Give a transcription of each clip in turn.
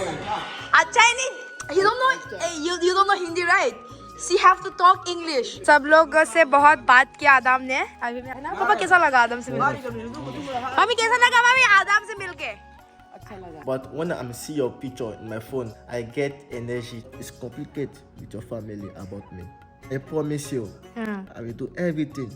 अच्छा ही नहीं, you don't know Hindi, right? She have to talk English. सब लोग से बहुत बात किया आदम ने अभी ना। पापा कैसा लगा आदम से मिलके? मम्मी कैसा लगा मम्मी आदम से मिलके? But when I see your picture in my phone, I get energy. It's complicated with your family about me. I promise you, I will do everything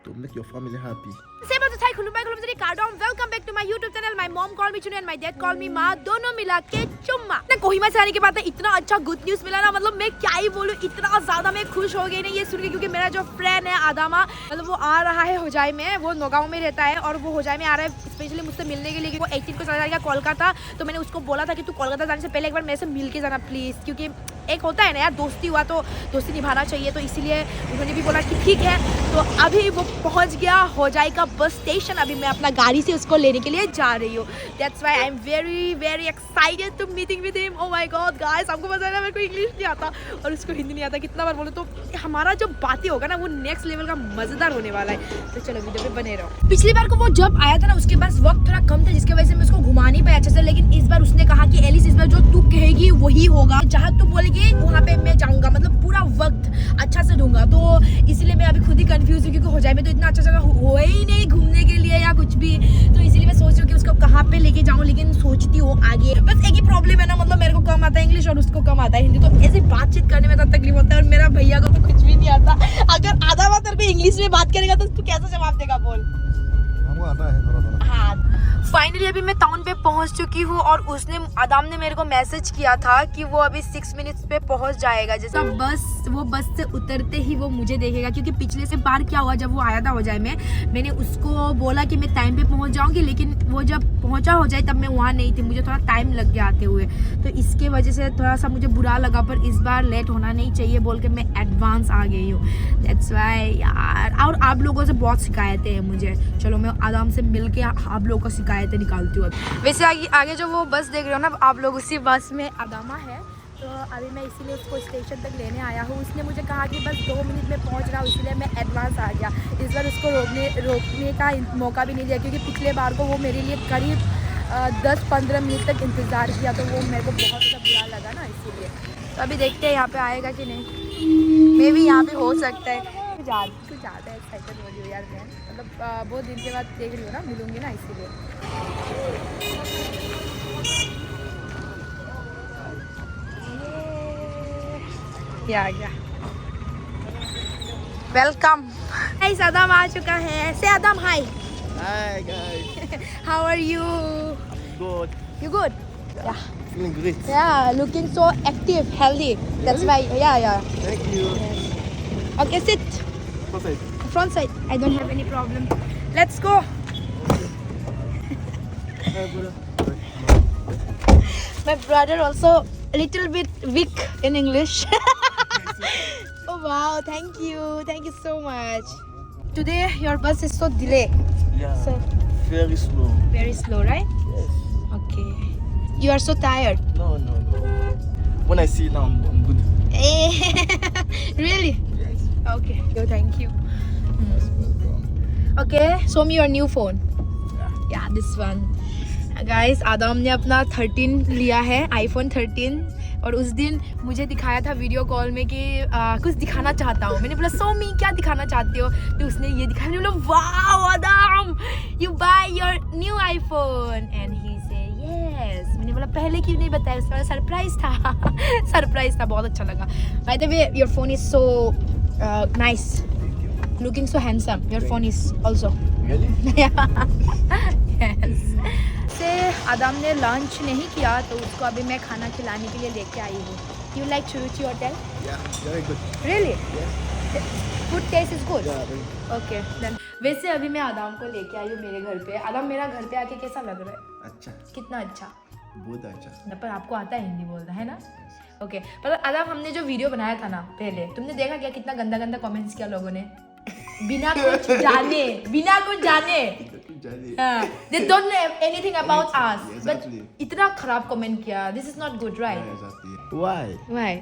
to make your family happy. Say बात उठाई खुलूं जरी कार्डॉन। Welcome back to my YouTube channel. My mom called me Chunu and my dad called me माँ, दोनों मिला के चुम्मा। ना कोहिमा से आने के बाद इतना अच्छा गुड न्यूज़ मिला ना, मतलब मैं क्या ही बोलूं, इतना ज़्यादा मैं खुश हो गई ना ये सुन के, क्योंकि मेरा जो फ्रेंड है आदामा, मतलब वो आ रहा है होजाई में, वो नौगांव में रहता है और वो होजाई में आ रहा है स्पेशली मुझसे मिलने के लिए। वो 18 को चला जाएगा कोलकाता, तो मैंने उसको बोला था कि तू कोलकाता जाने से पहले एक बार मेरे से मिल के जाना प्लीज़, क्योंकि एक होता है ना यार, दोस्ती हुआ तो दोस्ती निभाना चाहिए, तो इसीलिए उन्होंने भी बोला कि ठीक है। तो अभी वो पहुंच गया होजाई का बस स्टेशन, अभी मैं अपना गाड़ी से उसको लेने के लिए जा रही हूँ। That's why I am very very excited to meeting with him. Oh my god guys, आपको पता है ना मेरे को इंग्लिश नहीं आता और उसको हिंदी नहीं आता, कितना बार बोलो तो हमारा जो बातें होगा ना वो नेक्स्ट लेवल का मजेदार होने वाला है। तो चलो वीडियो पे बने रहो। पिछली बार को वो जब आया था ना उसके पास वक्त थोड़ा कम था, जिसकी वजह से मैं उसको घुमा नहीं पाया अच्छे से, लेकिन इस बार उसने कहा कि एलिस इस बार जो तू कहेगी वही होगा, जहाँ तू बोलेगी वहाँ पे मैं जाऊंगा, मतलब पूरा वक्त अच्छा से दूंगा। तो इसलिए मैं अभी खुद ही कंफ्यूज हूँ, क्योंकि होजाई में तो इतना अच्छा जगह हुआ ही नहीं घूमने के लिए या कुछ भी, तो इसीलिए मैं सोच रही हूँ कि उसको कहाँ पे लेके जाऊँ, लेकिन सोचती हूँ आगे। बस एक ही प्रॉब्लम है ना, मतलब मेरे को कम आता है इंग्लिश और उसको कम आता है हिंदी, तो ऐसे बातचीत करने में तो तकलीफ होता है, और मेरा भैया को तो कुछ भी नहीं आता। अगर आधा बात तेरे को इंग्लिश में बात करेगा तो तू कैसे जवाब देगा बोल? हमको आता है थोड़ा थोड़ा। हाँ, फाइनली अभी मैं टाउन पे पहुंच चुकी हूँ और उसने आदाम ने मेरे को मैसेज किया था कि वो अभी 6 मिनट्स पे पहुंच जाएगा। जैसा वो बस से उतरते ही वो मुझे देखेगा, क्योंकि पिछले से बार क्या हुआ, जब वो आया था होजाई में, मैंने उसको बोला कि मैं टाइम पे पहुंच जाऊंगी, लेकिन वो जब पहुंचा होजाई तब मैं वहाँ नहीं थी, मुझे थोड़ा टाइम लग गया आते हुए, तो इसके वजह से थोड़ा सा मुझे बुरा लगा। पर इस बार लेट होना नहीं चाहिए बोल के मैं एडवांस आ गई हूँ। दैट्स वाई यार, और आप लोगों से बहुत शिकायतें हैं मुझे। चलो मैं आदाम से मिल के आप लोगों को शिकायतें निकालती हूँ। वैसे आगे जो वो बस देख रहे हो ना आप लोग, उसी बस में आदामा है, तो अभी मैं इसीलिए उसको स्टेशन तक लेने आया हूँ। उसने मुझे कहा कि बस 2 मिनट में पहुँच रहा हूँ, इसीलिए मैं एडवांस आ गया। इस बार उसको रोकने का मौका भी नहीं दिया, क्योंकि पिछले बार को वो मेरे लिए करीब 10-15 मिनट तक इंतज़ार किया, तो वो मेरे को बहुत ज़्यादा बुरा लगा ना, इसीलिए। तो अभी देखते हैं यहाँ पे आएगा कि नहीं, मे भी यहाँ पे हो सकता है। कुछ ज़्यादा एक्साइटेड हो रही हूँ यार मैं, मतलब बहुत दिन के बाद देख रही हूँ ना, मिलूंगी ना, इसीलिए। आ गया। वेलकम गाइस, आदम आ चुका है। से आदम हाय। Hi guys. How are you? Good. You good? Yeah. Feeling great. Yeah, looking so active, healthy. That's why. Yeah. Thank you. Okay, sit. Perfect. Front side. I don't have any problem. Let's go. Hi, brother. My brother also a little bit weak in English. Oh wow, thank you so much. Today your bus is so delayed. Yeah. So Very slow. very slow, right? Yes. Okay. You are so tired. No. When I see it now, I'm good. Really? Yes. Okay. Thank you. Yes, welcome. Okay, show me your new phone. Yeah. this one. Guys, आदम ने अपना 13 लिया है, iPhone 13, और उस दिन मुझे दिखाया था वीडियो कॉल में कि कुछ दिखाना चाहता हूँ। मैंने बोला सो मी क्या दिखाना चाहते हो, तो उसने ये दिखाया। मैंने बोला wow Adam, you by your new iPhone, and he से यस। मैंने बोला पहले क्यों नहीं बताया, उसका सरप्राइज था। सरप्राइज था, बहुत अच्छा लगा। By the way your phone is so nice, looking so handsome. Your phone is also Really? yes. से आदम ने लंच नहीं किया, तो उसको अभी मैं खाना खिलाने के लिए लेके आई हूँ। यू लाइक चुरुचि hotel? Yeah. Very good. Really? Yes. Food taste is good? Yeah. Very. Okay then. वैसे अभी मैं आदम को लेके आई हूँ मेरे घर पे। आदम मेरा घर पे आके कैसा लग रहा है? अच्छा. कितना अच्छा? बहुत अच्छा. पर आपको आता है हिंदी बोलना, है ना? ओके, पर आदम हमने जो वीडियो बनाया था ना पहले, तुमने देखा क्या कितना गंदा गंदा कमेंट्स किया लोगों ने? बिना कुछ जाने they don't know anything about us, but इतना खराब कमेंट किया। this is not good, right? Yeah, exactly. Why?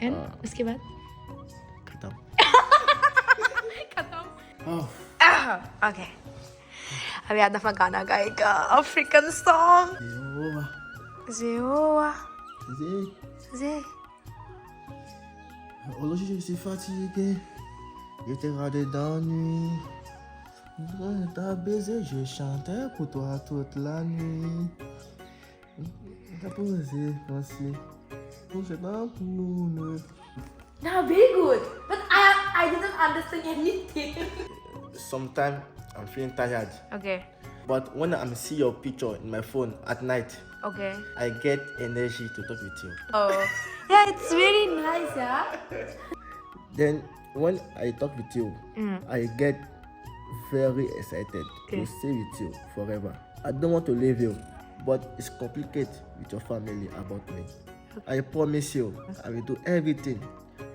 and उसके बाद खत्म. खत्म। Oh. Okay, अभी आदम गाना गाएगा African song Yo. Zeoa. Zé. Aujourd'hui, je suis fatigué. J'étais regardé dans la nuit. Je t'ai baisé, je chantais pour toi toute la nuit. T'as posé, merci. C'est pas pour nous. Now, very good. But I didn't understand anything. Sometimes I'm feeling tired. Okay. But when I see your picture in my phone at night, Okay. I get energy to talk with you. Oh. Yeah, it's very nice, yeah. Then when I talk with you, I get very excited to stay with you forever. I don't want to leave you, but it's complicated with your family about me. I promise you, I will do everything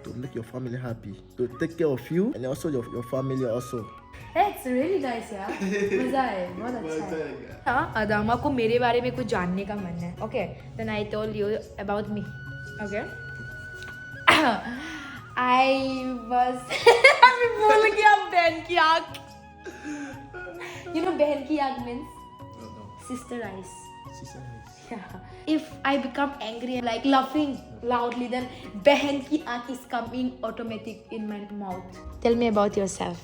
to make your family happy, to take care of you and also your family also. It's really nice, yeah. मजा है, बहुत अच्छा है. हाँ, Adamah को मेरे बारे में कुछ जानने का मन है. Okay, then I told you about me. Okay. I was. मैं भूल गया बहन की आँख. You know बहन की आँख means sister eyes. Yeah. If I become angry and like laughing loudly, then बहन की आँख is coming automatic in my mouth. Tell me about yourself.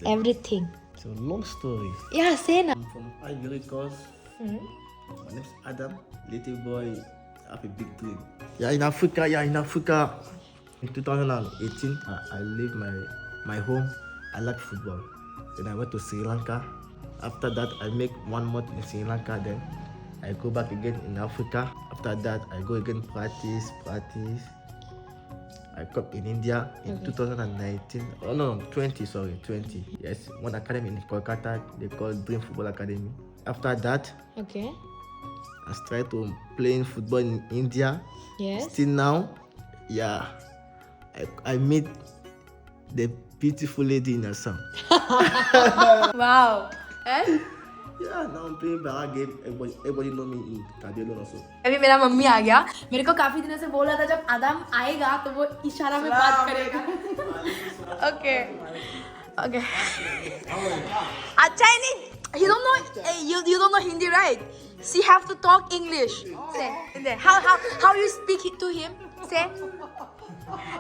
Everything. It's a long story. Yeah, say na. I'm from Ivory Coast. My name is Adam. Little boy, have a big dream. Yeah, in Africa. In 2018, I leave my home. I like football. Then I went to Sri Lanka. After that, I make 1 month in Sri Lanka. Then I go back again in Africa. After that, I go again practice. I come in India in 2019. Oh no, 20. Yes, one academy in Kolkata. They call Dream Football Academy. After that, Okay. I started to playing football in India. Yes. Still now, yeah, I meet the beautiful lady in Assam. Wow. Eh? Yeah, now I'm playing Bara game. Everybody know me in Kabelo also. अभी मेरा mummy आ गया. मेरे को काफी दिनों से बोल रहा था जब आदम आएगा तो वो इशारा में बात करेगा. Okay. अच्छा ही नहीं. You don't know you don't know Hindi, right? She have to talk English. Say. How you speak to him? Say.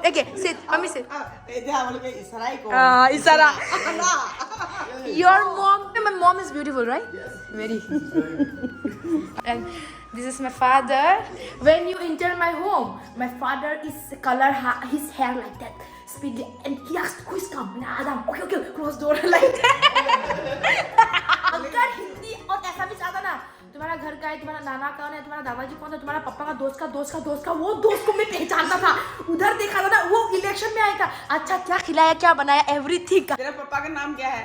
Okay, sit. Mummy sit. Isara. Your mom. My mom is beautiful, right? Yes. Very. And this is my father. When you enter my home, my father is color his hair like that. Speedy. And he asked, who is come? Adam. Okay. Close door like that. अगर हिंदी और Assamese आता ना, तुम्हारा घर का है, तुम्हारा नाना कौन है, तुम्हारा दादाजी कौन है, तुम्हारा पापा का दोस्त का वो दोस्त को मैं पहचानता था. उधर देखा था ना, वो इलेक्शन में आया था. अच्छा क्या खिलाया, क्या बनाया, एवरीथिंग. तेरा पापा का नाम क्या है?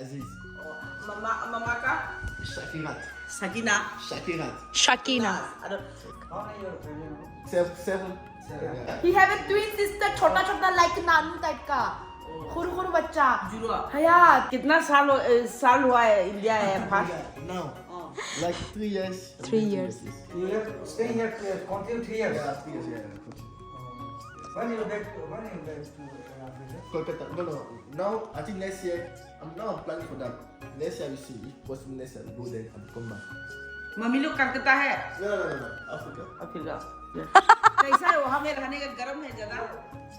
Aziz. मम्मा का? Shakina. Seven. He have a twin sister, छोटा like नानू टाइप का. खुरखुर बच्चा. जुड़वा. हयात. कितना साल हुआ है इंडिया है first? Now, like 3 years. 3 years. You have staying here continue 3 years. Yeah, 3 years. Yeah. When you back to Africa? Kolkata. No. Now, I think next year. I'm planning for that. Next year we see. If possible, next year we go there and come back. Mummy लोग कलकत्ता है? No. Africa. Africa. कैसा है वहाँ में रहने का, गर्म है जगह?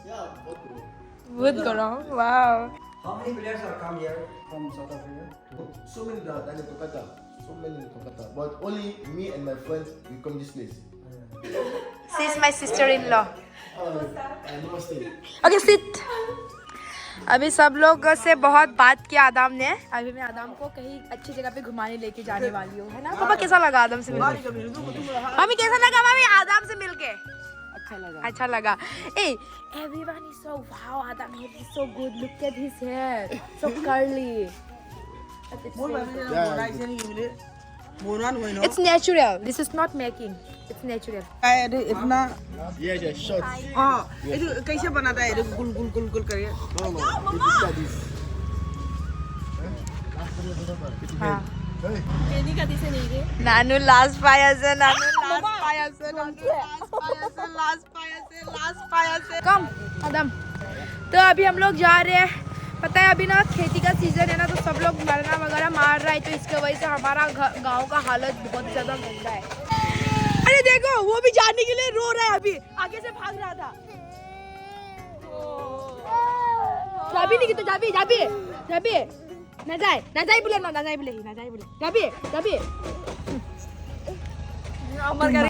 Yeah, okay. Good girl. Wow. How many players are come here from South Africa? So many that in Kolkata. But only me and my friends we come this place. She is my sister-in-law. Namaste. Okay, sit. अभी सब लोग से बहुत बात किया आदम ने. अभी मैं आदम को कहीं अच्छी जगह पे घुमाने लेके जाने वाली हूँ, है ना? पापा कैसा लगा आदम से मिलके? मम्मी कैसा लगा मम्मी आदम से मिलके? अच्छा लगा. Hey, everyone is so wow. Adam hair is so good. Look at his hair, so curly. It's natural. This is not making. It's natural. इतना Yeah, short. हाँ, ये कैसे बनाता है? गुल करके. No. हाँ. नानू लास्ट पाया से. कम आदम. तो अभी हम लोग जा रहे हैं पता है अभी ना खेती का सीजन है ना, तो सब लोग मरना वगैरह मार रहा है, तो इसके वजह से हमारा गांव का हालत बहुत ज्यादा गंदा है। अरे देखो वो भी जाने के लिए रो रहा है, अभी आगे से भाग रहा था। जाबी नहीं की तो जाबी जाबी जाबी ना जाए बोले जाबी अमर कर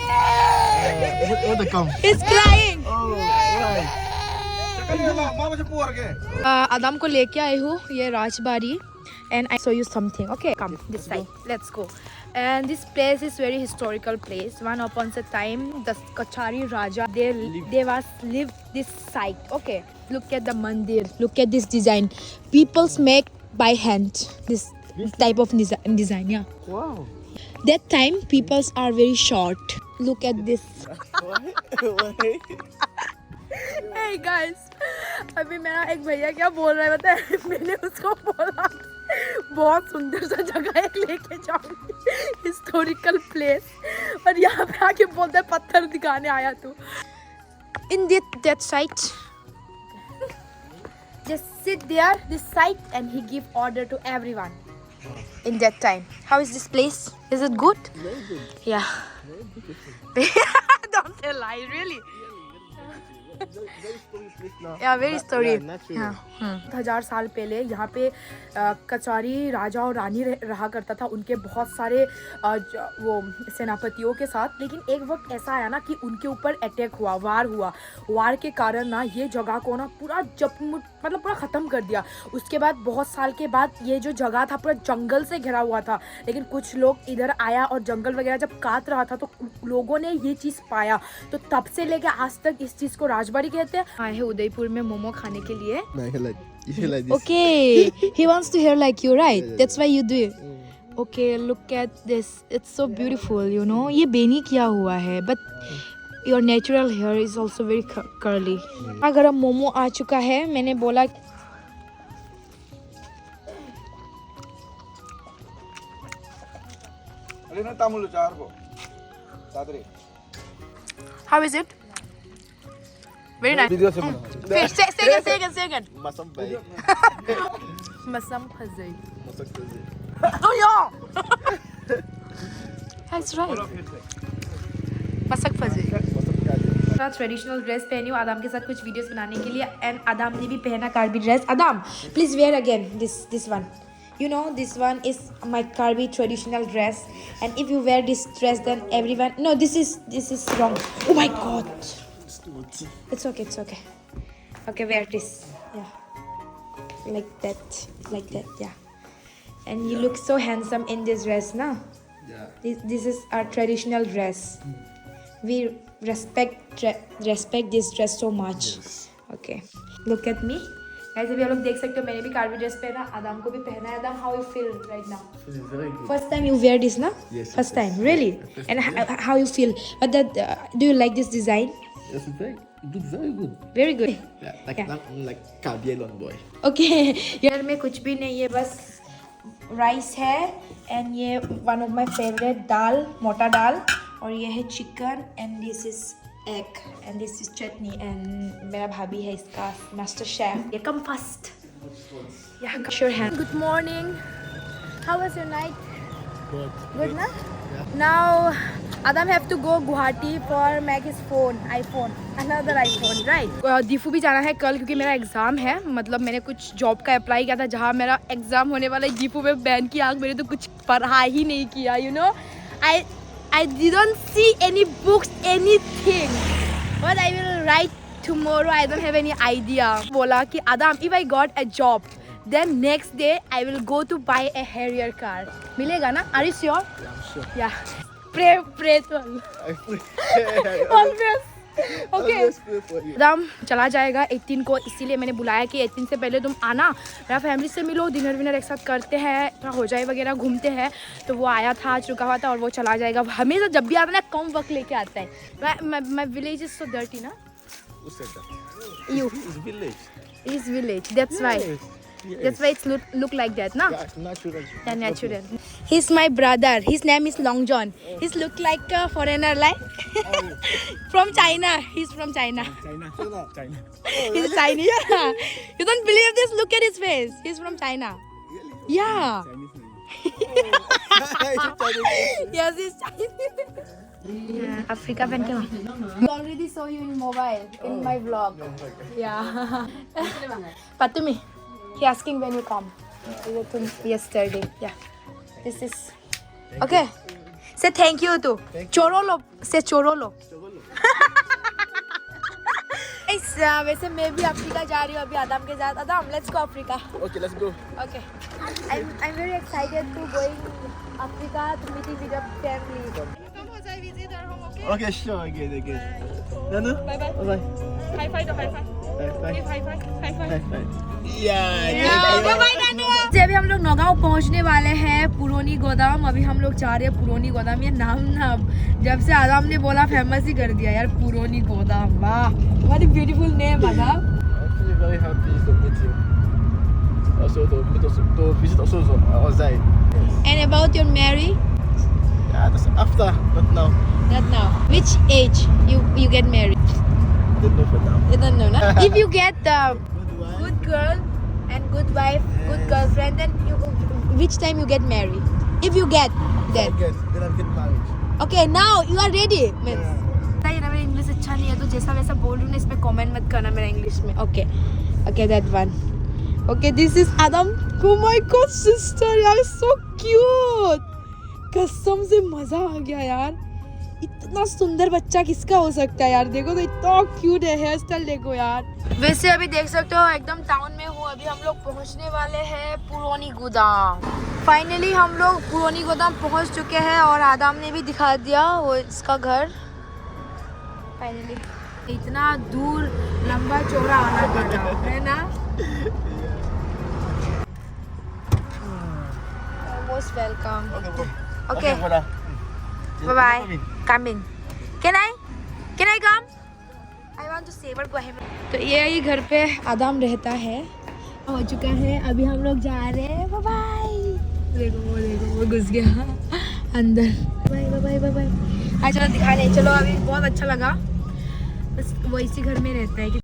What the come? He's crying. Oh, right. आदम को लेके आई हूँ ये Rajbari, and I show you something. Okay, come this side. Let's go. And this place is very historical place. One upon a time, the Kachari Raja they was lived this site. Okay, look at the mandir. Look at this design. People's make by hand this type of design. Yeah. Wow. That time peoples are very short. Look at this. Hey guys, अभी मेरा एक भैया क्या बोल रहा है पता है? मैंने उसको बोला बहुत सुंदर सा जगह है लेके जाऊंगी, हिस्टोरिकल प्लेस, और यहाँ पे आके बोलता है पत्थर दिखाने आया तू। In that site, just sit there this site and he give order to everyone. In that time, how is this place? Is it good? Very good. Yeah. Very beautiful. Don't tell lie, really. Very story place now. Yeah, very story. Yeah, natural. हाँ, 1000 साल पहले यहाँ पे कचारी राजा और रानी रहा करता था, उनके बहुत सारे वो सेनापतियों के साथ। लेकिन एक वक्त ऐसा आया ना कि उनके ऊपर अटैक हुआ, वार के कारण ना ये जगह को ना पूरा मतलब पूरा ख़त्म कर दिया। उसके बाद बहुत साल के बाद ये जो जगह था पूरा जंगल से घिरा हुआ था, लेकिन कुछ लोग इधर आया और जंगल वगैरह जब काट रहा था तो लोगों ने ये चीज़ पाया, तो तब से लेके आज तक इस चीज़ को राजबाड़ी कहते हैं। आए हैं उदयपुर में मोमो खाने के लिए। No, you feel like this. Okay, he wants to hear like you, right? That's why you do it. Okay, look at this. It's so beautiful, you know. ये बेनी किया हुआ है, but your natural hair is also very curly. अगर अब मोमो आ चुका है, मैंने बोला How is it? Very nice. Video se bana. Say again. Masam bhai. Masam phazai. Masak kaze. Oh yeah. That's right. मसक फंसे। ट्रेडिशनल ड्रेस पहनी हूँ आदाम के साथ कुछ वीडियोस बनाने के लिए, एंड आदाम ने भी पहना Karbi dress. Adam please wear again this one, you know this one is my Karbi traditional dress, and if you wear this dress then everyone no this is wrong. Oh my god, it's okay okay wear this, yeah, like that, yeah, and you look so handsome in this dress na. Yeah. This is our traditional dress. We respect this dress so much. Yes. Okay, look at me. ऐसे भी आप लोग देख सकते हो, मैंने भी Karbi dress पहना, आदाम को भी पहना है। आदाम, how you feel right now? Feeling very good. First time you wear this, na? Yes. First time, really? And how you feel? But that, do you like this design? Yes, it's very, it looks very good. Very good. Yeah, like Kabielon boy. Okay. यार में कुछ भी नहीं है, बस rice है, and ये one of my favourite दाल, मोटा दाल, और ये है chicken, and this is egg, and this is chutney, and मेरा भाभी है इसका मास्टर शेफ। ये कम फर्स्ट, या sure hand. Good morning, how was your night? Good na? Yeah. Now Adam have to go Guwahati for make his phone, iPhone, another iPhone, right? Diphu भी जाना है कल क्योंकि मेरा एग्ज़ाम है, मतलब मैंने कुछ जॉब का अप्लाई किया था जहाँ मेरा एग्ज़ाम होने वाला है। दीफू में बहन की आँख, मैंने तो कुछ पढ़ा ही नहीं किया, you know? I didn't see any books, anything. But I will write tomorrow. I don't have any idea. बोला कि Adam, if I got a job, then next day I will go to buy a Harrier car. मिलेगा ना? Are you sure? Yeah, I'm sure. Yeah. Pray to Allah. I pray. Always. Okay. Always pray for you. आदाम चला जाएगा 18 को, इसीलिए मैंने बुलाया कि 18 से पहले तुम आना, मेरा फैमिली से मिलो, डिनर विनर एक साथ करते हैं, थोड़ा हो जाए वगैरह, घूमते हैं। तो वो आया था, आज रुका हुआ था, और वो चला जाएगा। हमेशा जब भी आता है ना कम वक्त लेके आता है। My village is so dirty ना? Who said that? You. It's village. His village. That's why. Yes. That's why it's look like that ना? Yeah, natural. Yeah, natural. He's my brother. His name is Long John. He's look like a foreigner, like from China. He's from China. China. He's Chinese. Yeah. You don't believe this? Look at his face. He's from China. Yeah. Yes, he's Chinese. Yeah, Africa been come. I already saw you in mobile in my vlog. Yeah. Patumi, he asking when you come. Yesterday. Yeah. This is okay. Say thank you to Chorolo. Say Chorolo. वैसे मैं भी Africa जा रही हूँ अभी आदम के साथ. आदम, let's go Africa. Okay, let's go. Okay. I'm very excited to going Africa to meeting with your family. Okay, sure. Okay. Nanu? Bye bye. Bye. High five to high five. Bye. Give high five. High five. अभी हम लोग नौगांव पहुंचने वाले हैं. पुरानी गोदाम. अभी हम लोग जा रहे हैं पुरानी गोदाम. ये नाम ना जब से आदम ने बोला फेमस ही कर दिया यार. पुरानी गोदाम. वाह, what a beautiful name Adam. I'm very happy to meet you. Also to visit also outside. And about your marry? Yeah, that's after, not now. Not now. Which age you get married? Don't know for now. You don't know, na? If you get good girl and good wife, good girlfriend, then which time you get married? If you get that. Then I'll get married. Okay, now you are ready. Means. मेरा English अच्छा नहीं है तो जैसा वैसा बोल रही हूँ ना, इस पे कमेंट मत करना मेरा इंग्लिश में. Okay, that one. Okay, this is Adam. Oh my God, sister, यार, so cute. कसम से मजा आ गया यार. इतना सुंदर बच्चा किसका हो सकता है यार. देखो तो इतना क्यूट है. हेयर स्टाइल देखो यार. वैसे अभी देख सकते हो एकदम टाउन में हूँ. अभी हम लोग पहुँचने वाले हैं पुरानी गोदाम. फाइनली हम लोग पुरानी गोदाम पहुँच चुके हैं और आदम ने भी दिखा दिया वो इसका घर. फाइनली इतना दूर लंबा चौड़ा आना पड़ा है ना. Most welcome. Okay. Bye bye. Coming. Can I come? I want to say but go ahead. तो ये घर पे आदम रहता है. हो चुका है. अभी हम लोग जा रहे हैं. Bye bye. देखो वो घुस गया अंदर. बाय. चलो दिखाने. चलो अभी बहुत अच्छा लगा. बस वो इसी घर में रहता है.